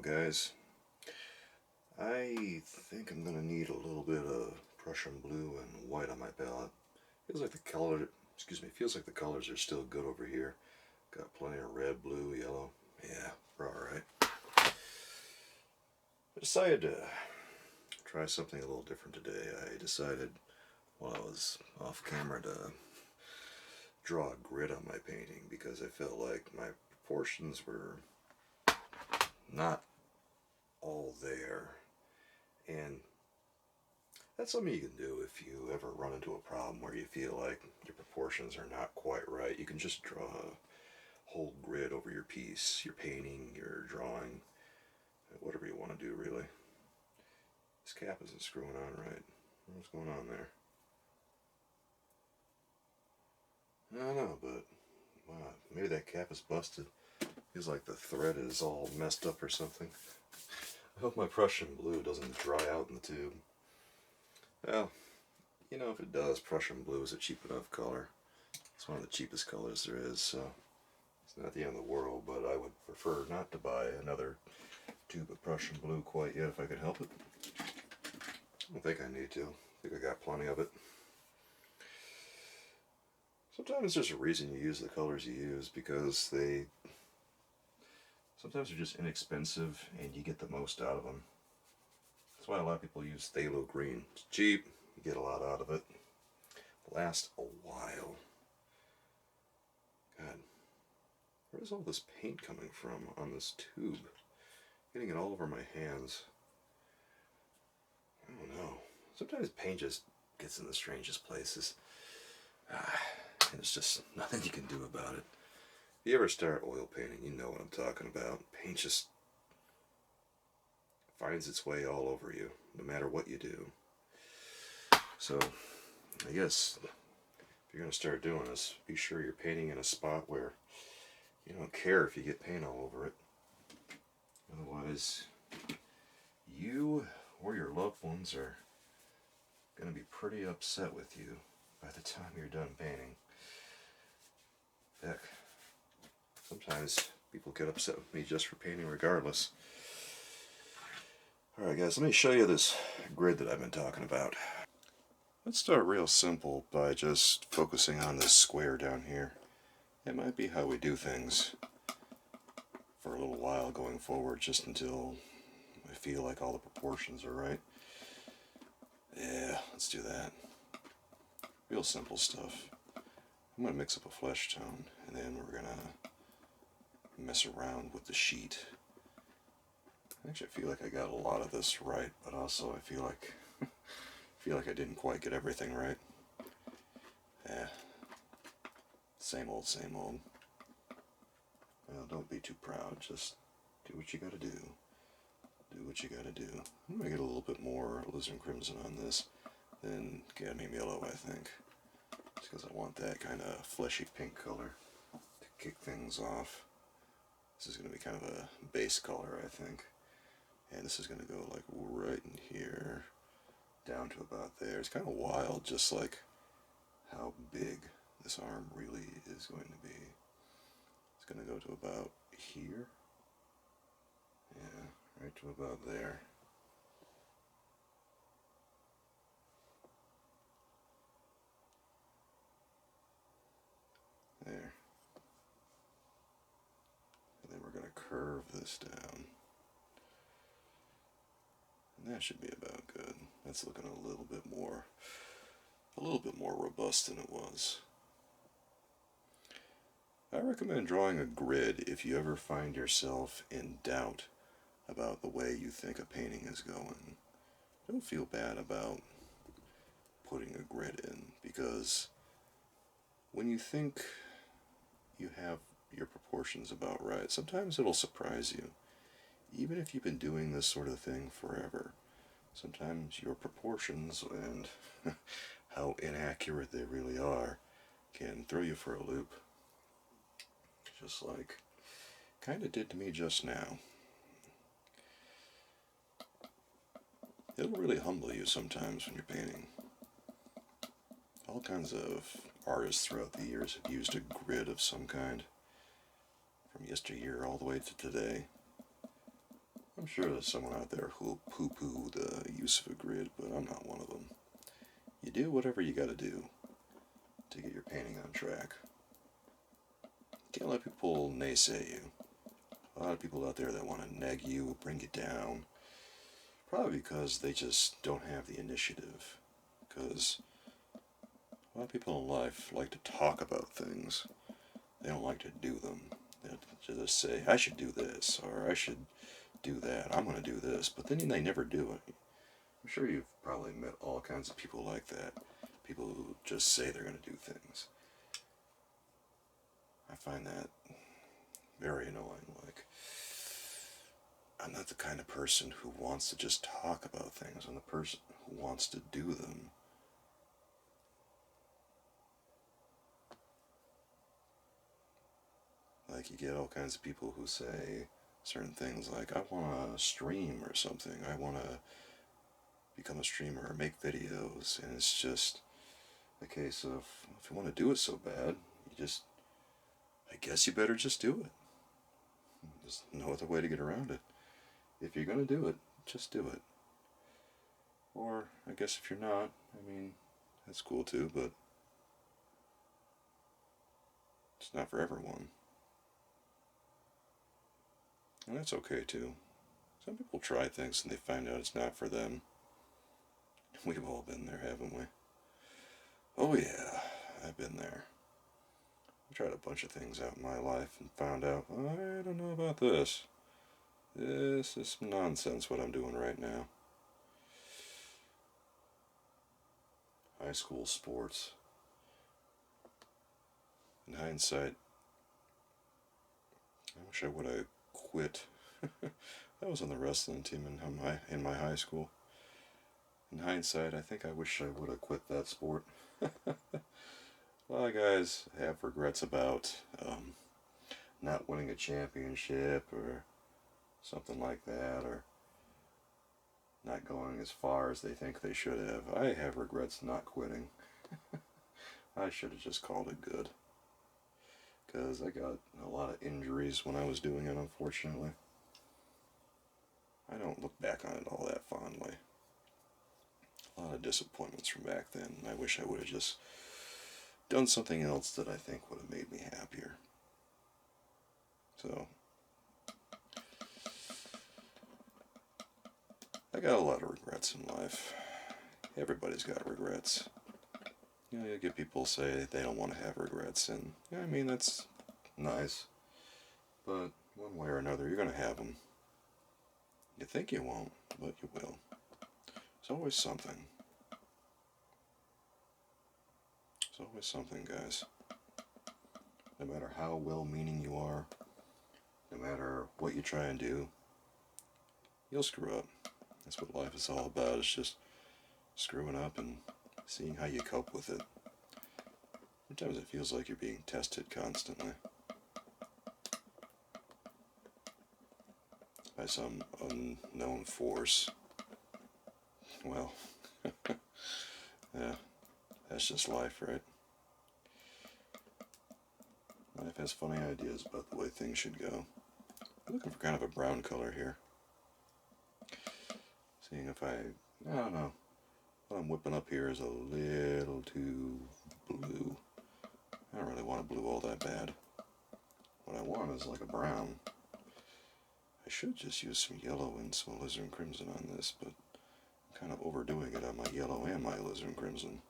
guys. I think I'm gonna need a little bit of Prussian blue and white on my palette. Feels like feels like the colors are still good over here. Got plenty of red, blue, yellow. Yeah, we're alright. I decided to try something a little different today. I decided while I was off camera to draw a grid on my painting because I felt like my proportions were not all there. And that's something you can do if you ever run into a problem where you feel like your proportions are not quite right. You can just draw a whole grid over your piece, your painting, your drawing, whatever you want to do really. This cap isn't screwing on right. What's going on there? I don't know, but wow, maybe that cap is busted. Feels like the thread is all messed up or something. I hope my Prussian blue doesn't dry out in the tube. Well, you know, if it does, Prussian blue is a cheap enough color. It's one of the cheapest colors there is, so it's not the end of the world, but I would prefer not to buy another tube of Prussian blue quite yet if I could help it. I don't think I need to. I think I got plenty of it. Sometimes there's a reason you use the colors you use because sometimes they're just inexpensive and you get the most out of them. That's why a lot of people use phthalo green. It's cheap, you get a lot out of it. Lasts a while. God, where's all this paint coming from on this tube? Getting it all over my hands. I don't know. Sometimes paint just gets in the strangest places. And it's just nothing you can do about it. If you ever start oil painting, you know what I'm talking about. Paint just finds its way all over you, no matter what you do. So, I guess if you're going to start doing this, be sure you're painting in a spot where you don't care if you get paint all over it. Otherwise, you or your loved ones are going to be pretty upset with you by the time you're done painting. Heck, sometimes people get upset with me just for painting regardless. Alright guys, let me show you this grid that I've been talking about. Let's start real simple by just focusing on this square down here. It might be how we do things for a little while going forward, just until I feel like all the proportions are right. Yeah, let's do that. Real simple stuff. I'm going to mix up a flesh tone, and then we're going to mess around with the sheet. Actually, I feel like I got a lot of this right, but also I feel like I didn't quite get everything right. Yeah, same old, same old. Well, don't be too proud. Just do what you got to do. Do what you got to do. I'm going to get a little bit more alizarin crimson on this than cadmium yellow, I think. Just because I want that kind of fleshy pink color to kick things off. This is going to be kind of a base color, I think. And this is going to go like right in here, down to about there. It's kind of wild, just like how big this arm really is going to be. It's going to go to about here. Yeah, right to about there. There. And then we're going to curve this down. And that should be about good. That's looking a little bit more robust than it was. I recommend drawing a grid if you ever find yourself in doubt about the way you think a painting is going. Don't feel bad about putting a grid in, because when you think you have your proportions about right, sometimes it'll surprise you. Even if you've been doing this sort of thing forever, sometimes your proportions and how inaccurate they really are can throw you for a loop. Just like kind of did to me just now. It'll really humble you sometimes when you're painting. All kinds of artists throughout the years have used a grid of some kind, from yesteryear all the way to today. I'm sure there's someone out there who'll poo-poo the use of a grid, but I'm not one of them. You do whatever you gotta do to get your painting on track. You can't let people naysay you. A lot of people out there that want to neg you, bring you down, probably because they just don't have the initiative. Because a lot of people in life like to talk about things. They don't like to do them. They just say, I should do this, or I should do that. I'm going to do this. But then they never do it. I'm sure you've probably met all kinds of people like that. People who just say they're going to do things. I find that very annoying. Like, I'm not the kind of person who wants to just talk about things. I'm the person who wants to do them. Like, you get all kinds of people who say certain things like, I want to stream or something. I want to become a streamer or make videos. And it's just a case of, if you want to do it so bad, I guess you better just do it. There's no other way to get around it. If you're going to do it, just do it. Or, I guess if you're not, I mean, that's cool too, but it's not for everyone. And that's okay too. Some people try things and they find out it's not for them. We've all been there, haven't we? Oh yeah, I've been there. I tried a bunch of things out in my life and found out, I don't know about this. This is some nonsense what I'm doing right now. High school sports. In hindsight, I wish I would have quit. I was on the wrestling team in my high school. In hindsight, I think I wish I would have quit that sport. A lot of guys have regrets about not winning a championship or something like that, or not going as far as they think they should have. I have regrets not quitting. I should have just called it good. Because I got a lot of injuries when I was doing it, unfortunately. I don't look back on it all that fondly. A lot of disappointments from back then. I wish I would have just done something else that I think would have made me happier. So, I got a lot of regrets in life. Everybody's got regrets. You get people say they don't want to have regrets, and I mean, that's nice. But one way or another, you're going to have them. You think you won't, but you will. There's always something. There's always something, guys. No matter how well-meaning you are, no matter what you try and do, you'll screw up. That's what life is all about, is just screwing up and seeing how you cope with it. Sometimes it feels like you're being tested constantly by some unknown force. Well, yeah, that's just life, right? Life has funny ideas about the way things should go. I'm looking for kind of a brown color here. Seeing if I don't know. What I'm whipping up here is a little too blue. I don't really want a blue all that bad. What I want is like a brown. I should just use some yellow and some alizarin crimson on this, but I'm kind of overdoing it on my yellow and my alizarin crimson.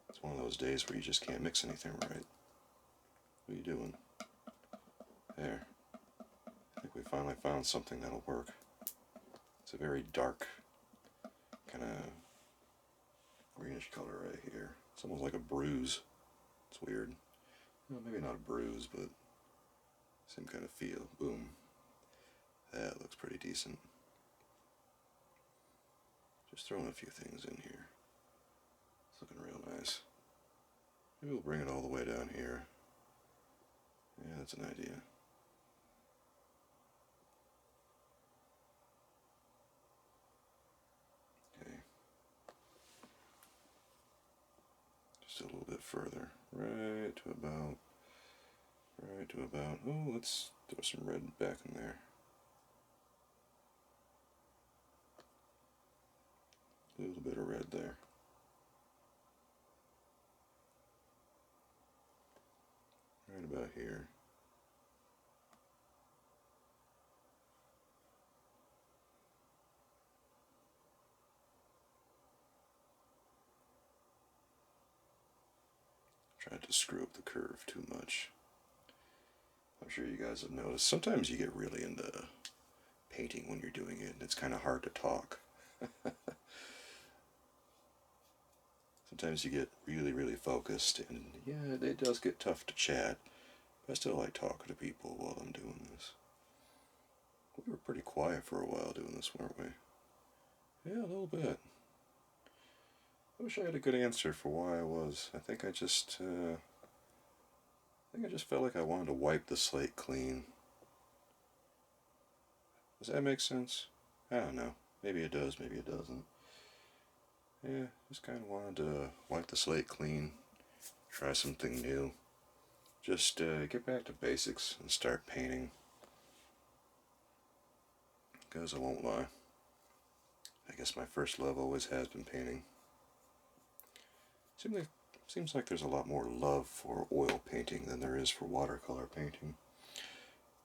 It's one of those days where you just can't mix anything right. What are you doing? There. I think we finally found something that'll work. It's a very dark, kind of greenish color right here. It's almost like a bruise. It's weird. Well, maybe not a bruise, but same kind of feel. Boom. That looks pretty decent. Just throwing a few things in here. It's looking real nice. Maybe we'll bring it all the way down here. Yeah, that's an idea. Okay. Just a little bit further. Right to about, oh, let's throw some red back in there. A little bit of red there. Right about here. Tried to screw up the curve too much. I'm sure you guys have noticed. Sometimes you get really into painting when you're doing it, and it's kind of hard to talk. Sometimes you get really, really focused, and yeah, it does get tough to chat. But I still like talking to people while I'm doing this. We were pretty quiet for a while doing this, weren't we? Yeah, a little bit. I wish I had a good answer for why I was. I think I just felt like I wanted to wipe the slate clean. Does that make sense? I don't know. Maybe it does, maybe it doesn't. Yeah, just kind of wanted to wipe the slate clean, try something new. Just get back to basics and start painting. Because I won't lie, I guess my first love always has been painting. Seems like there's a lot more love for oil painting than there is for watercolor painting.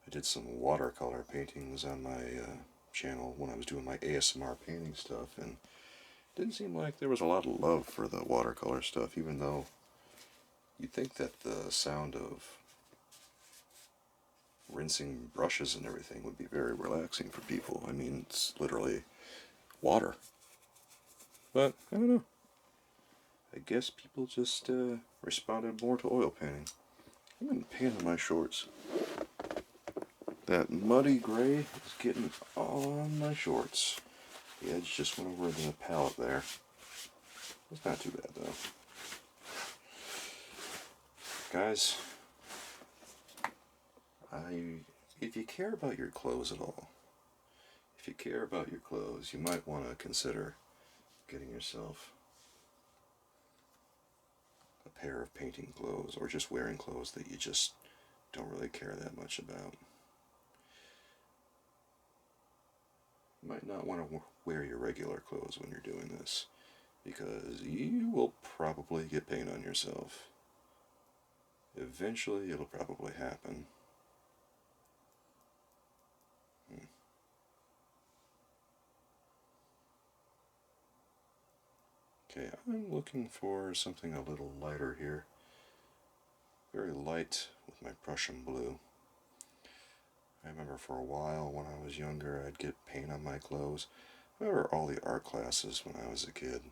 I did some watercolor paintings on my channel when I was doing my ASMR painting stuff, and it didn't seem like there was a lot of love for the watercolor stuff, even though you'd think that the sound of rinsing brushes and everything would be very relaxing for people. I mean, it's literally water. But, I don't know. I guess people just responded more to oil painting. I'm in pain in my shorts. That muddy gray is getting all on my shorts. The edge just went over the palette there. It's not too bad though. Guys, if you care about your clothes at all, if you care about your clothes, you might want to consider getting yourself a pair of painting clothes, or just wearing clothes that you just don't really care that much about. You might not want to wear your regular clothes when you're doing this, because you will probably get paint on yourself. Eventually, it'll probably happen. Okay, I'm looking for something a little lighter here. Very light with my Prussian blue. I remember for a while when I was younger, I'd get paint on my clothes. I remember all the art classes when I was a kid.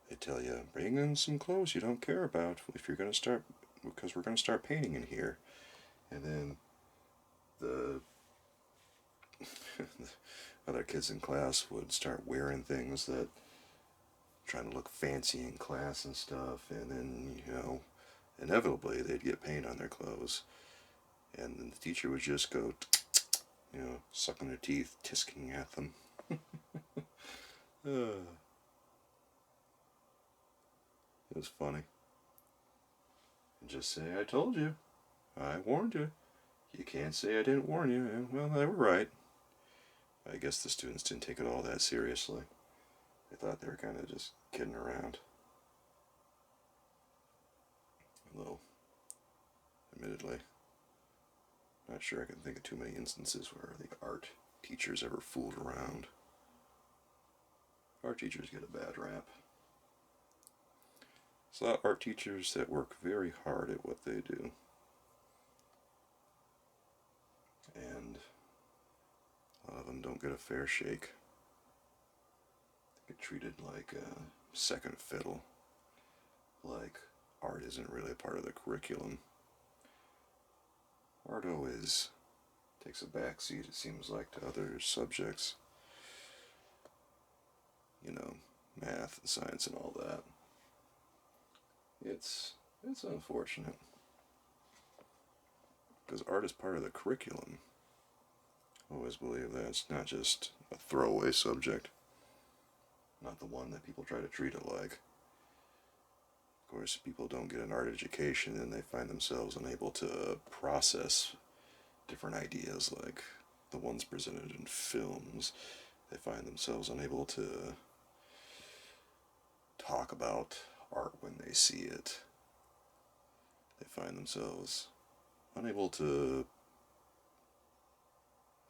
They tell you, bring in some clothes you don't care about if you're going to start, because we're going to start painting in here. And then the other kids in class would start wearing things that, trying to look fancy in class and stuff, and then, inevitably they'd get paint on their clothes. And then the teacher would just go, sucking their teeth, tisking at them. It was funny. And just say, I told you. I warned you. You can't say I didn't warn you. And, well, they were right. I guess the students didn't take it all that seriously. They thought they were kind of just kidding around. Although, admittedly, not sure I can think of too many instances where the art teachers ever fooled around. Art teachers get a bad rap. There's a lot of art teachers that work very hard at what they do. And a lot of them don't get a fair shake. They get treated like a second fiddle. Like art isn't really a part of the curriculum. Art always takes a backseat, it seems like, to other subjects. Math and science and all that. It's unfortunate. Because art is part of the curriculum. I always believe that it's not just a throwaway subject. Not the one that people try to treat it like. Of course, people don't get an art education and they find themselves unable to process different ideas like the ones presented in films. They find themselves unable to talk about art when they see it. They find themselves unable to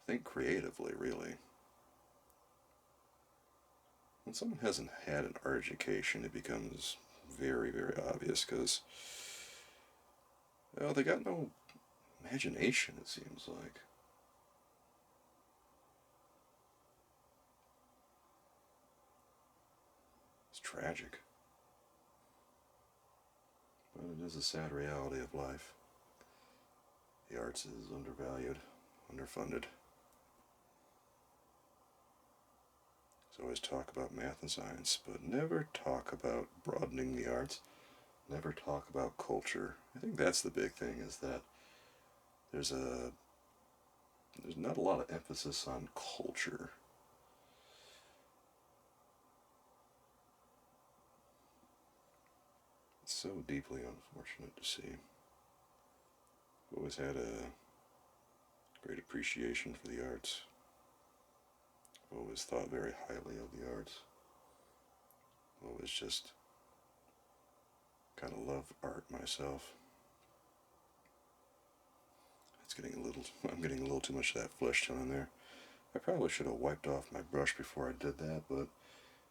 think creatively, really. When someone hasn't had an art education, it becomes very, very obvious because, well, they got no imagination, it seems like. It's tragic, but it is a sad reality of life. The arts is undervalued, underfunded. So always talk about math and science, but never talk about broadening the arts. Never talk about culture. I think that's the big thing, is that there's a there's not a lot of emphasis on culture. It's so deeply unfortunate to see. I've always had a great appreciation for the arts. I've always thought very highly of the arts. I've always just kind of loved art myself. It's getting a little, I'm getting a little too much of that flesh tone in there. I probably should have wiped off my brush before I did that, but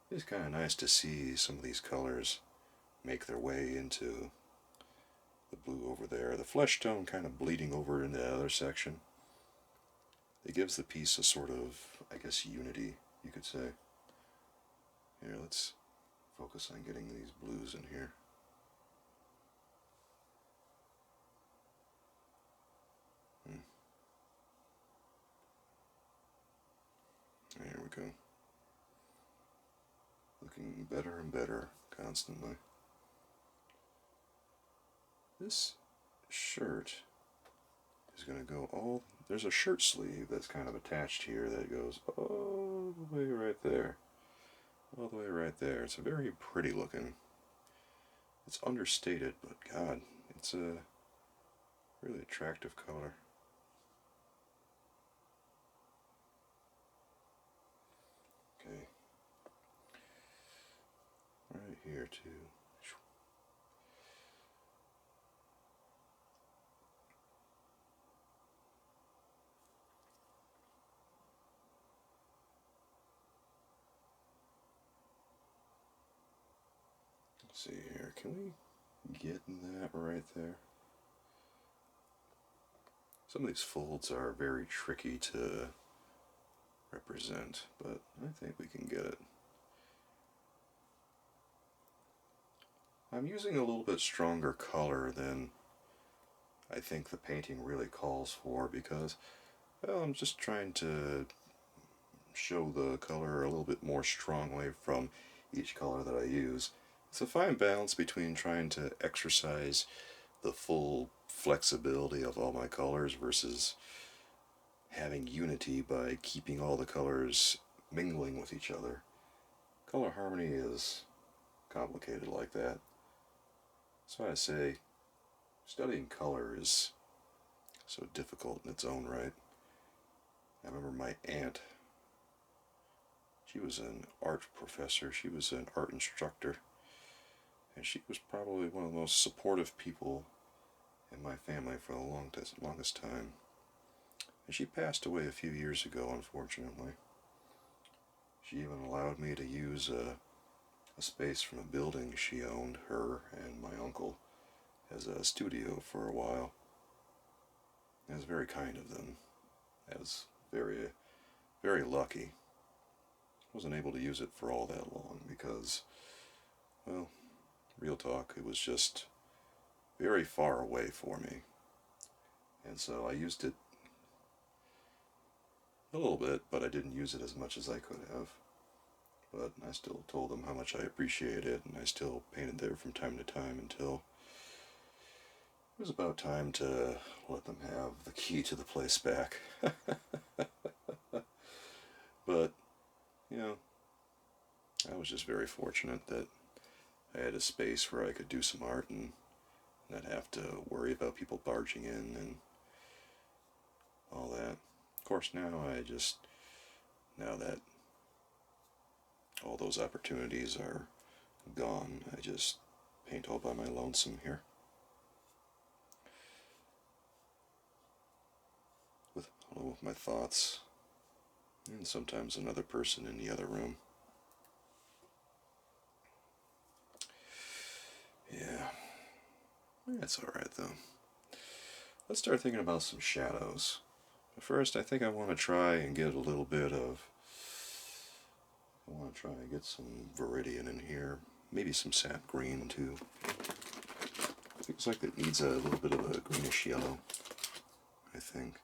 it's kind of nice to see some of these colors make their way into the blue over there. The flesh tone kind of bleeding over in the other section. It gives the piece a sort of, I guess, unity, you could say. Here, let's focus on getting these blues in here. There we go. Looking better and better constantly. This shirt is going to go all... There's a shirt sleeve that's kind of attached here that goes all the way right there. All the way right there. It's a very pretty looking. It's understated, but God, it's a really attractive color. Okay. Right here too. Let's see here. Can we get that right there? Some of these folds are very tricky to represent, but I think we can get it. I'm using a little bit stronger color than I think the painting really calls for, because, well, I'm just trying to show the color a little bit more strongly from each color that I use. It's a fine balance between trying to exercise the full flexibility of all my colors versus having unity by keeping all the colors mingling with each other. Color harmony is complicated like that. That's why I say studying color is so difficult in its own right. I remember my aunt, she was an art professor, she was an art instructor, and she was probably one of the most supportive people in my family for the longest time. And she passed away a few years ago, unfortunately. She even allowed me to use a space from a building she owned, her and my uncle, as a studio for a while. It was very kind of them. I was very, very lucky. I wasn't able to use it for all that long because, well, real talk, it was just very far away for me. And so I used it a little bit, but I didn't use it as much as I could have. But I still told them how much I appreciated it, and I still painted there from time to time until it was about time to let them have the key to the place back. But, you know, I was just very fortunate that I had a space where I could do some art and not have to worry about people barging in and all that. Of course, now that all those opportunities are gone. I just paint all by my lonesome here. Along with my thoughts. And sometimes another person in the other room. Yeah. That's alright though. Let's start thinking about some shadows. But first, I think I want to try and get a little bit of... I want to try and get some Viridian in here. Maybe some sap green too. Looks like it needs a little bit of a greenish yellow, I think.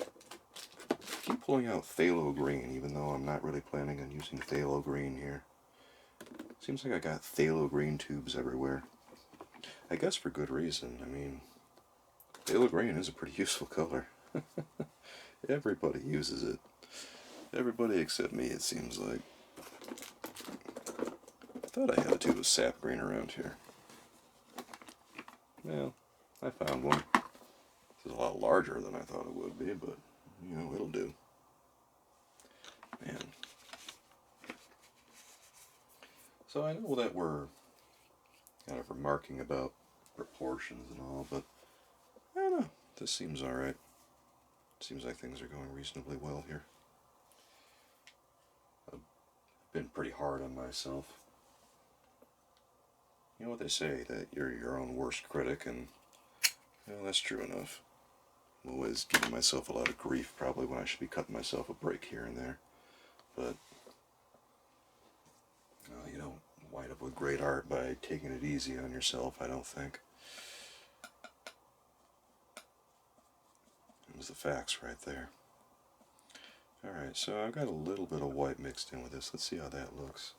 I keep pulling out phthalo green, even though I'm not really planning on using phthalo green here. Seems like I got phthalo green tubes everywhere. I guess for good reason. I mean, phthalo green is a pretty useful color. Everybody uses it. Everybody except me, it seems like. I thought I had a tube of sap green around here. Well, I found one. It's a lot larger than I thought it would be, but, you know, it'll do. Man. So I know that we're kind of remarking about proportions and all, but I don't know. This seems alright. Seems like things are going reasonably well here. I've been pretty hard on myself. You know what they say, that you're your own worst critic, and well, that's true enough. I'm always giving myself a lot of grief, probably, when I should be cutting myself a break here and there. But you don't wind up with great art by taking it easy on yourself, I don't think. There's the facts right there. Alright, so I've got a little bit of white mixed in with this. Let's see how that looks.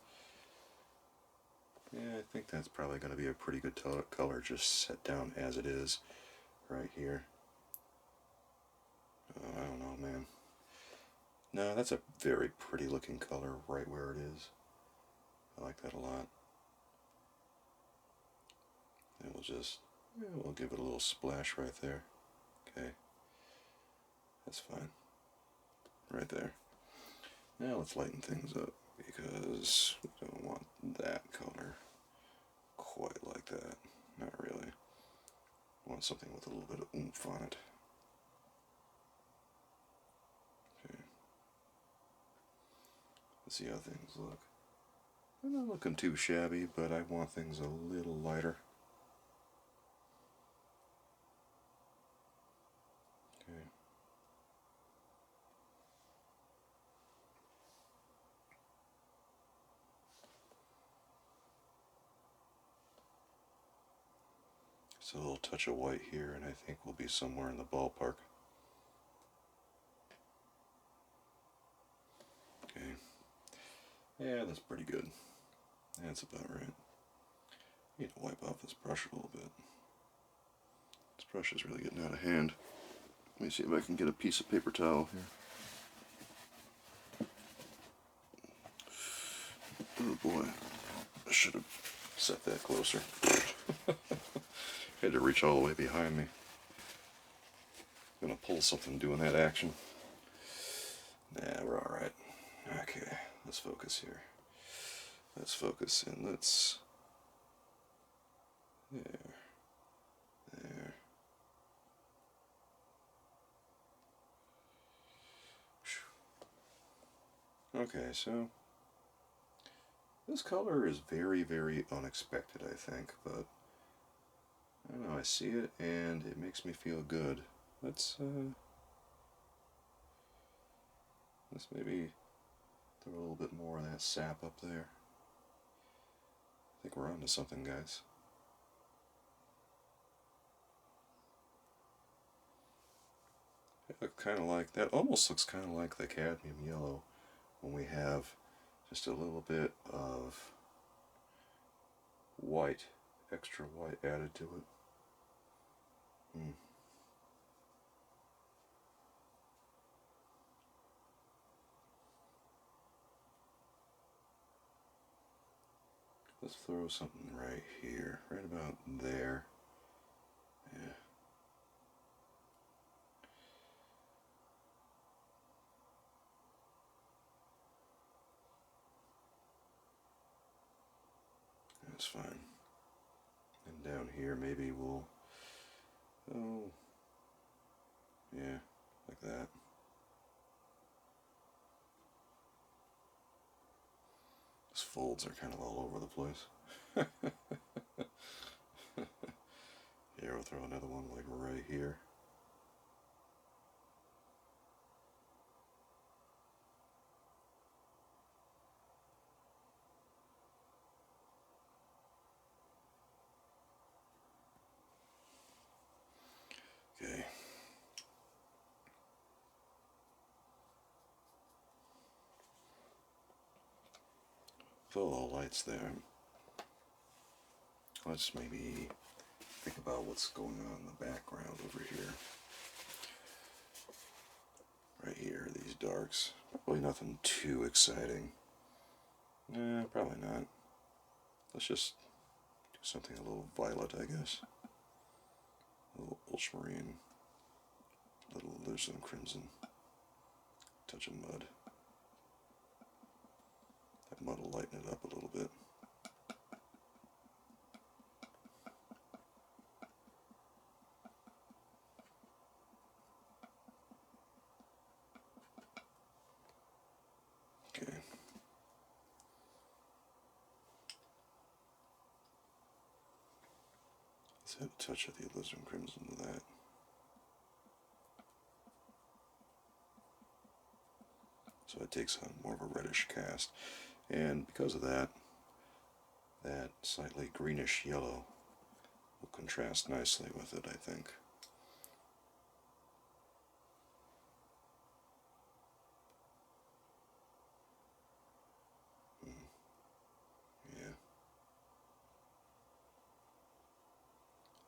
Yeah, I think that's probably going to be a pretty good color, just set down as it is right here. I don't know, man. No, that's a very pretty looking color right where it is. I like that a lot. And we'll give it a little splash right there. Okay. That's fine. Right there. Now let's lighten things up, because we don't want that color quite like that. Not really. I want something with a little bit of oomph on it. Okay. Let's see how things look. They're not looking too shabby, but I want things a little lighter. Okay. Just a little touch of white here, and I think we'll be somewhere in the ballpark. Okay. Yeah, that's pretty good. That's about right. I need to wipe off this brush a little bit. This brush is really getting out of hand. Let me see if I can get a piece of paper towel here. Oh boy, I should have set that closer. Had to reach all the way behind me. I'm gonna pull something doing that action. Nah, we're alright. Okay, let's focus here. Let's focus and let's... There. There. Okay, so this color is very, very unexpected, I think, but I don't know, I see it and it makes me feel good. Let's maybe throw a little bit more of that sap up there. I think we're onto something, guys. Kind of like that. Almost looks kind of like the cadmium yellow when we have just a little bit of white, extra white added to it. Let's throw something right here, right about there. Yeah. That's fine. And down here maybe we'll, oh, yeah, like that. These folds are kind of all over the place. Here, we'll throw another one like right here. Okay. With all the lights there, let's maybe think about what's going on in the background over here. Right here, these darks. Probably nothing too exciting. Probably not. Let's just do something a little violet, I guess. A little ultramarine. There's some crimson. Touch of mud. That mud will lighten it up a little bit. Okay. Let's add a touch of the alizarin crimson to that. So it takes on more of a reddish cast. And because of that, that slightly greenish yellow will contrast nicely with it, I think. Yeah.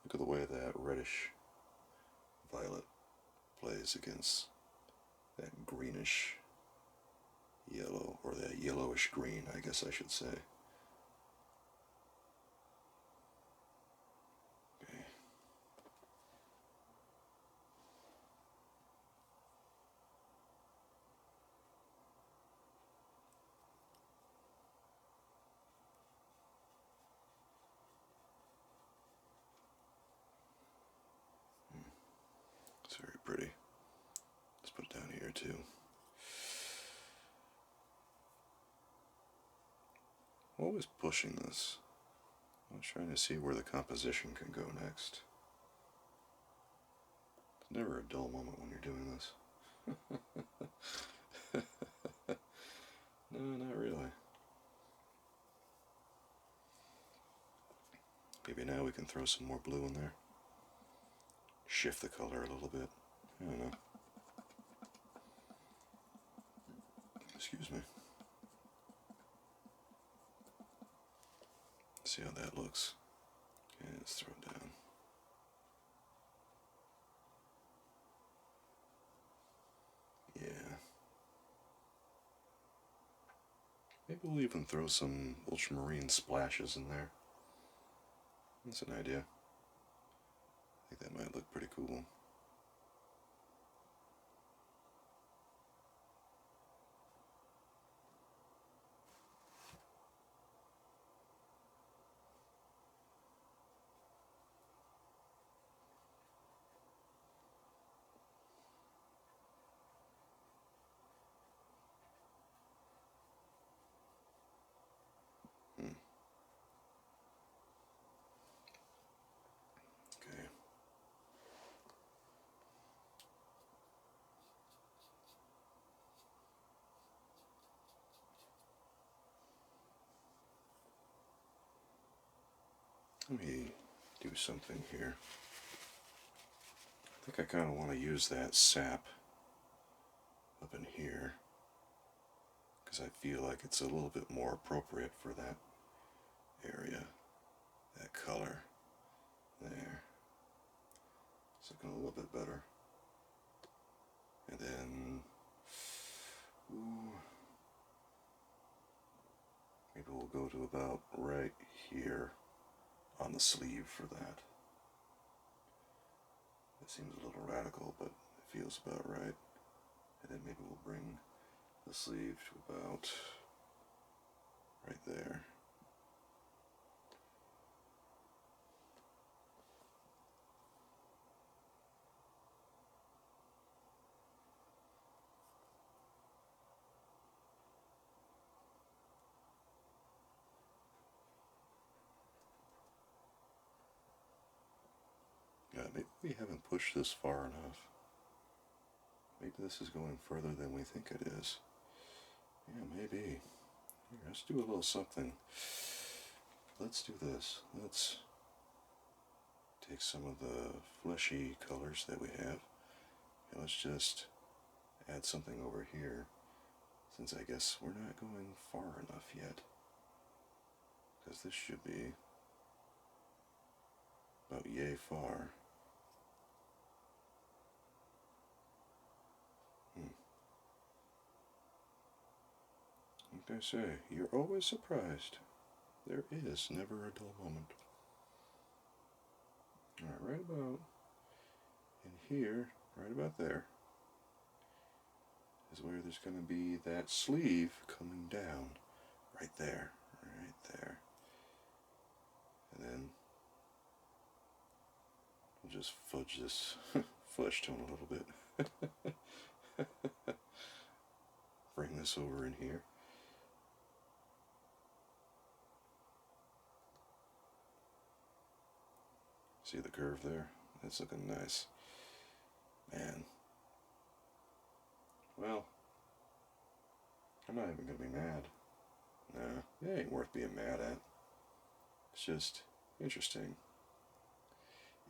Look at the way that reddish violet plays against that greenish yellow, or that yellowish green, I guess I should say. Okay. It's very pretty. Let's put it down here too. Always pushing this. I was trying to see where the composition can go next. It's never a dull moment when you're doing this. No, not really. Maybe now we can throw some more blue in there. Shift the color a little bit. I don't know. Excuse me. See how that looks. Okay, let's throw it down. Yeah. Maybe we'll even throw some ultramarine splashes in there. That's an idea. I think that might look pretty cool. Okay. Let me do something here. I think I kind of want to use that sap up in here because I feel like it's a little bit more appropriate for that area, that color there. It's looking a little bit better. And then, maybe we'll go to about right here on the sleeve for that. It seems a little radical, but it feels about right. And then maybe we'll bring the sleeve to about right there. maybe we haven't pushed this far enough. Maybe this is going further than we think it is. Yeah, maybe. Here, let's do a little something. Let's do this. Let's take some of the fleshy colors that we have, and let's just add something over here, since I guess we're not going far enough yet. Because this should be about yay far. Like I say, you're always surprised. There is never a dull moment. Alright, right about in here, right about there, is where there's going to be that sleeve coming down. Right there. Right there. And then we'll just fudge this flesh tone a little bit. Bring this over in here. See the curve there? That's looking nice. Man. Well, I'm not even going to be mad. Nah, it ain't worth being mad at. It's just interesting.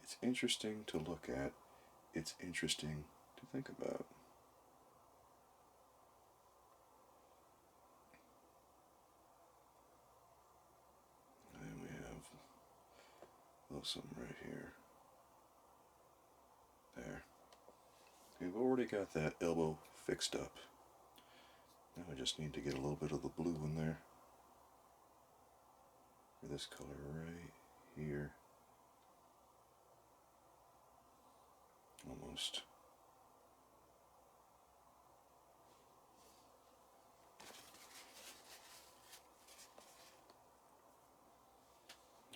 It's interesting to look at. It's interesting to think about. And we have a little something right here. There. We've already got that elbow fixed up. Now I just need to get a little bit of the blue in there. For this color right here. Almost.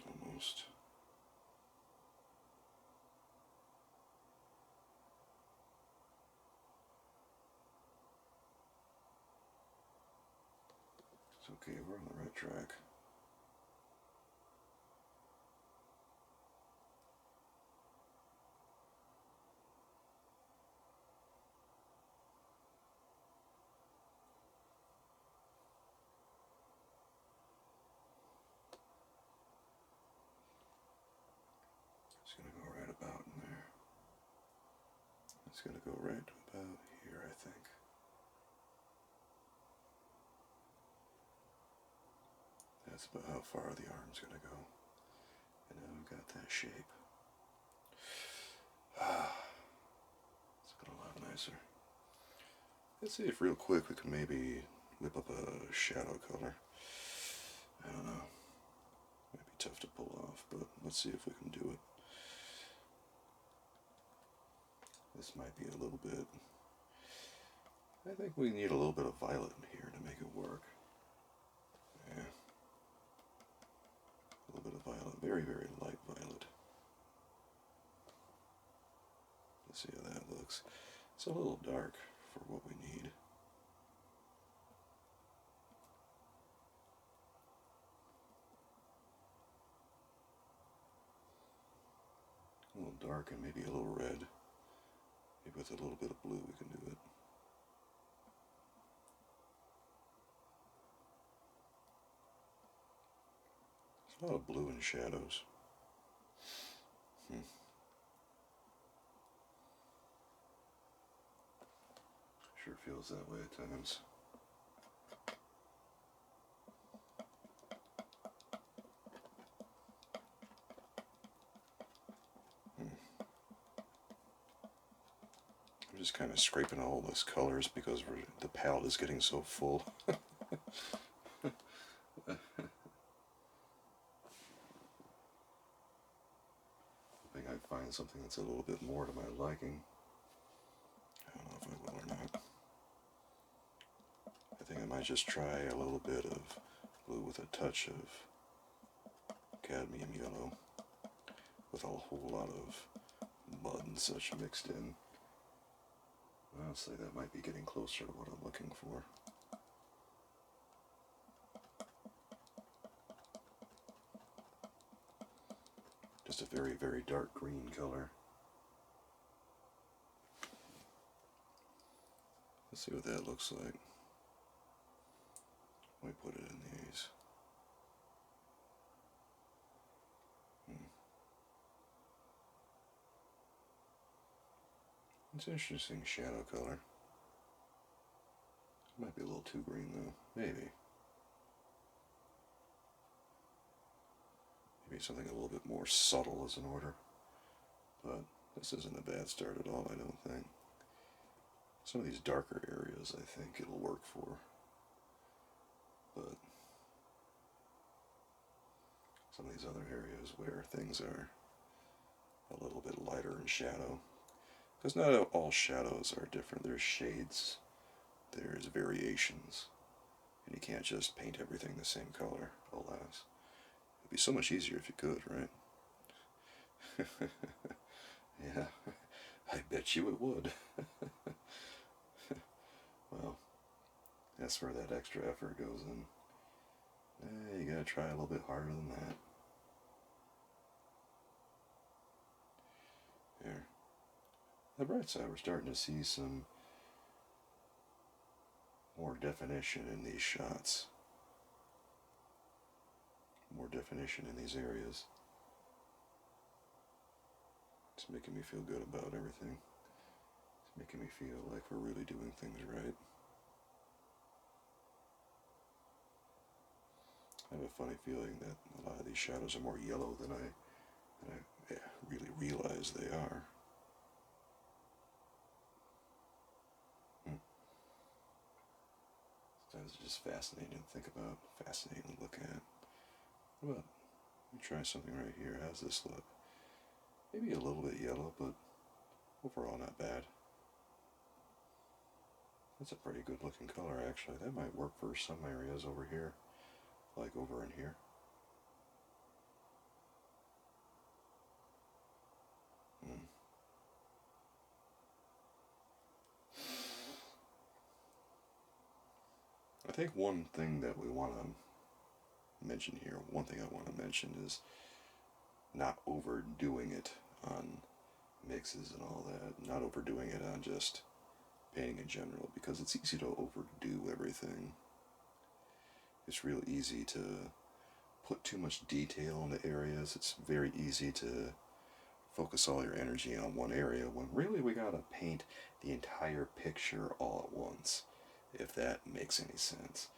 Almost. It's okay, we're on the right track. It's going to go right about in there. It's going to go right about here, I think. That's about how far the arm's going to go. And now I've got that shape. It's looking a lot nicer. Let's see if real quick we can maybe whip up a shadow color. I don't know. Might be tough to pull off, but let's see if we can do it. This might be a little bit... I think we need a little bit of violet in here to make it work. Yeah. A little bit of violet. Very, very light violet. Let's see how that looks. It's a little dark for what we need. A little dark and maybe a little red. Maybe with a little bit of blue we can do it. There's a lot of blue in shadows. Sure feels that way at times. I'm just kind of scraping all those colors because the palette is getting so full. Hoping I find something that's a little bit more to my liking. I don't know if I will or not. I think I might just try a little bit of blue with a touch of cadmium yellow with a whole lot of mud and such mixed in. Honestly, that might be getting closer to what I'm looking for. Just a very, very dark green color. Let's see what that looks like. Let me put it in these. It's an interesting shadow color. Might be a little too green though. Maybe. Maybe something a little bit more subtle is in order. But this isn't a bad start at all, I don't think. Some of these darker areas I think it'll work for. But some of these other areas where things are a little bit lighter in shadow. Because not all shadows are different. There's shades, there's variations. And you can't just paint everything the same color, alas. It'd be so much easier if you could, right? Yeah, I bet you it would. Well, that's where that extra effort goes in. You gotta try a little bit harder than that. There. The bright side, we're starting to see some more definition in these shots. More definition in these areas. It's making me feel good about everything. It's making me feel like we're really doing things right. I have a funny feeling that a lot of these shadows are more yellow than I really realize they are. Sometimes it's just fascinating to think about, fascinating to look at. What about, let me try something right here. How's this look? Maybe a little bit yellow, but overall not bad. That's a pretty good looking color actually. That might work for some areas over here, like over in here. I think one thing that we want to mention here, one thing I want to mention is not overdoing it on mixes and all that, not overdoing it on just painting in general, because it's easy to overdo everything. It's real easy to put too much detail into areas. It's very easy to focus all your energy on one area when really we gotta paint the entire picture all at once, if that makes any sense.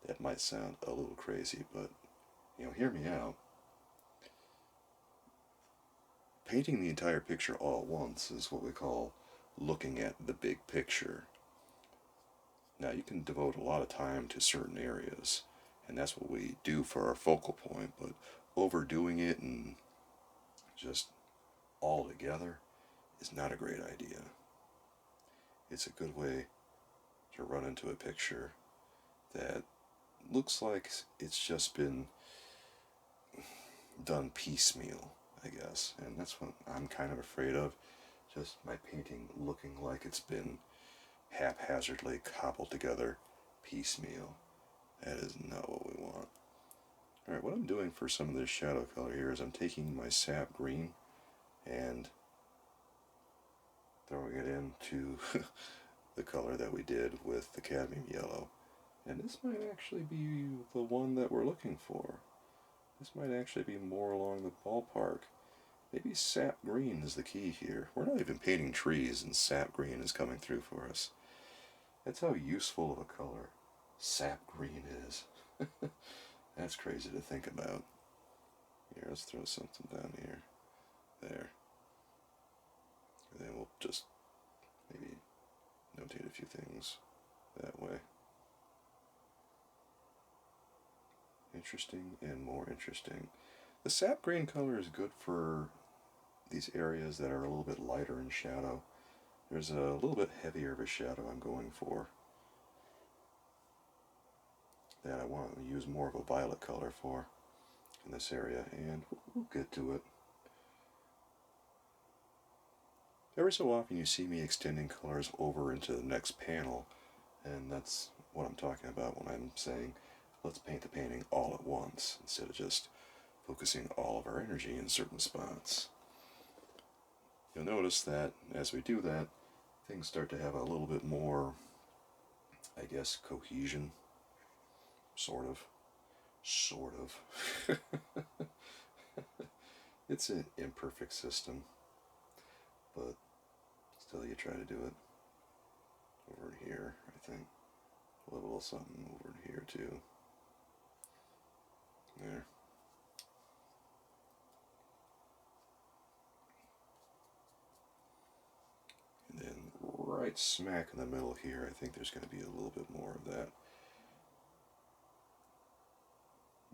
That might sound a little crazy, but hear me out. Painting the entire picture all at once is what we call looking at the big picture. Now, you can devote a lot of time to certain areas, and that's what we do for our focal point, but overdoing it and just all together is not a great idea. It's a good way to run into a picture that looks like it's just been done piecemeal, I guess, and that's what I'm kind of afraid of, just my painting looking like it's been haphazardly cobbled together piecemeal. That is not what we want. Alright, what I'm doing for some of this shadow color here is I'm taking my sap green and throwing it into the color that we did with the cadmium yellow. And this might actually be the one that we're looking for. This might actually be more along the ballpark. Maybe sap green is the key here. We're not even painting trees and sap green is coming through for us. That's how useful of a color sap green is. That's crazy to think about. Here, let's throw something down here. There. And then we'll just maybe notate a few things that way. Interesting and more interesting. The sap green color is good for these areas that are a little bit lighter in shadow. There's a little bit heavier of a shadow I'm going for that I want to use more of a violet color for in this area, and we'll get to it. Every so often you see me extending colors over into the next panel, and that's what I'm talking about when I'm saying let's paint the painting all at once instead of just focusing all of our energy in certain spots. You'll notice that as we do that, things start to have a little bit more I guess, cohesion. Sort of. Sort of. It's an imperfect system, but still you try to do it. Over here, I think. A little something over here too. There. And then right smack in the middle here, I think there's going to be a little bit more of that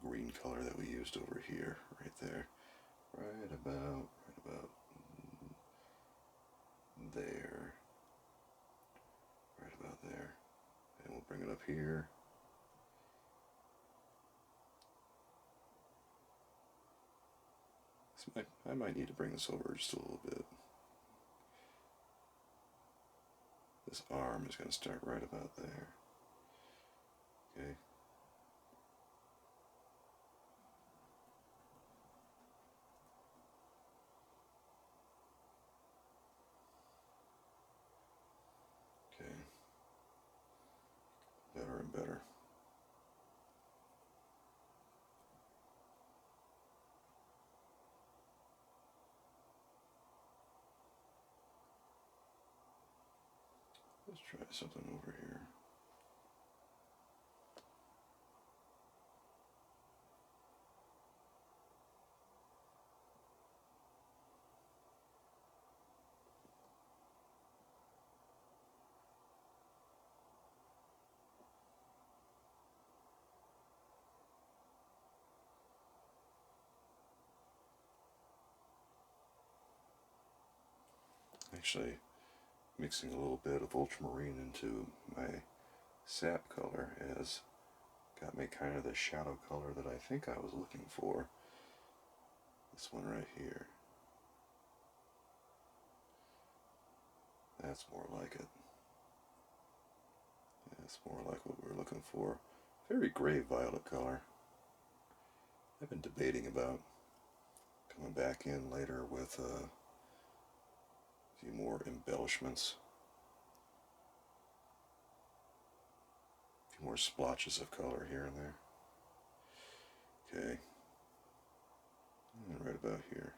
green color that we used over here, right there. Right about there. Right about there. And we'll bring it up here. I might need to bring this over just a little bit. This arm is going to start right about there. Okay. Okay. Better and better. Let's try something over here. Actually, mixing a little bit of ultramarine into my sap color has got me kind of the shadow color that I think I was looking for. This one right here. That's more like it. That's more like what we're looking for. Very gray violet color. I've been debating about coming back in later with a few more embellishments. A few more splotches of color here and there. Okay. And right about here.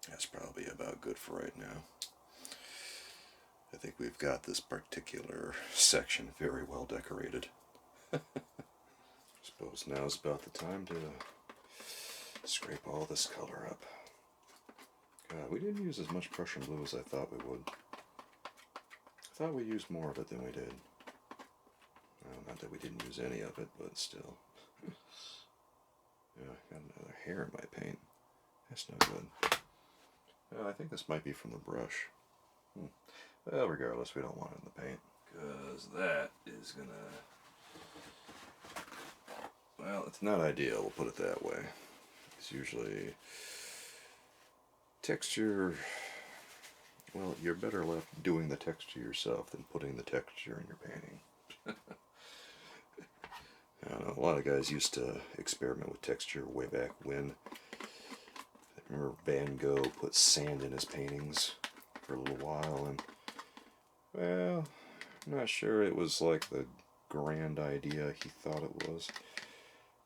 That's probably about good for right now. I think we've got this particular section very well decorated. I suppose now's about the time to scrape all this color up. God, we didn't use as much Prussian blue as I thought we would. I thought we used more of it than we did. Well, not that we didn't use any of it, but still. Yeah, I got another hair in my paint. That's no good. I think this might be from the brush. Well, regardless, we don't want it in the paint. Because that is gonna... Well, it's not ideal, we'll put it that way. It's usually... Texture... Well, you're better left doing the texture yourself than putting the texture in your painting. I don't know, a lot of guys used to experiment with texture way back when. I remember Van Gogh put sand in his paintings for a little while, and well, I'm not sure it was like the grand idea he thought it was.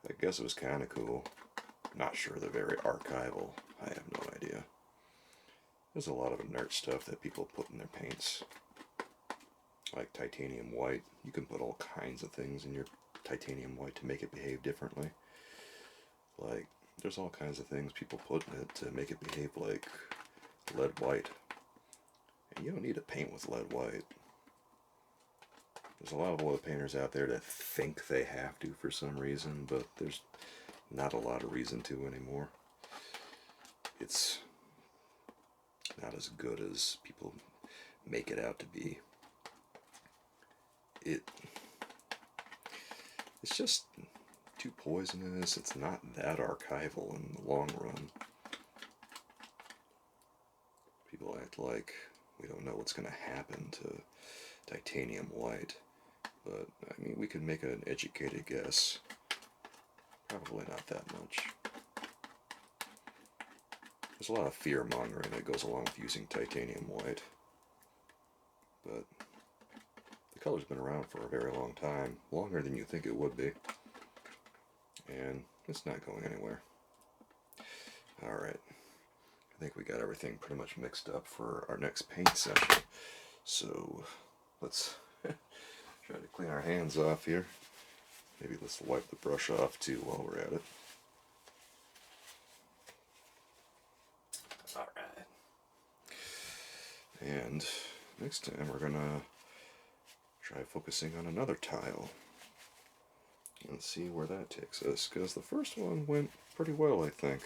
I guess it was kind of cool. Not sure they're very archival. I have no idea. There's a lot of inert stuff that people put in their paints. Like titanium white. You can put all kinds of things in your titanium white to make it behave differently. Like, there's all kinds of things people put in it to make it behave like lead white. And you don't need to paint with lead white. There's a lot of oil painters out there that think they have to for some reason, but there's not a lot of reason to anymore. It's not as good as people make it out to be. It's just too poisonous. It's not that archival in the long run. People act like we don't know what's going to happen to titanium white, but I mean, we could make an educated guess. Probably not that much. There's a lot of fear mongering that goes along with using titanium white. but the color's been around for a very long time, longer than you think it would be, and it's not going anywhere. Alright, I think we got everything pretty much mixed up for our next paint session, so let's try to clean our hands off here. Maybe let's wipe the brush off too while we're at it. Alright. And next time we're gonna try focusing on another tile. Let's see where that takes us, because the first one went pretty well, I think.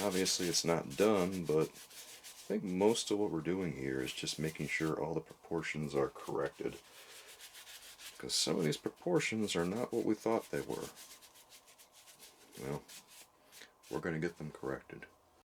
Obviously it's not done, but I think most of what we're doing here is just making sure all the proportions are corrected. Because some of these proportions are not what we thought they were. Well, we're going to get them corrected.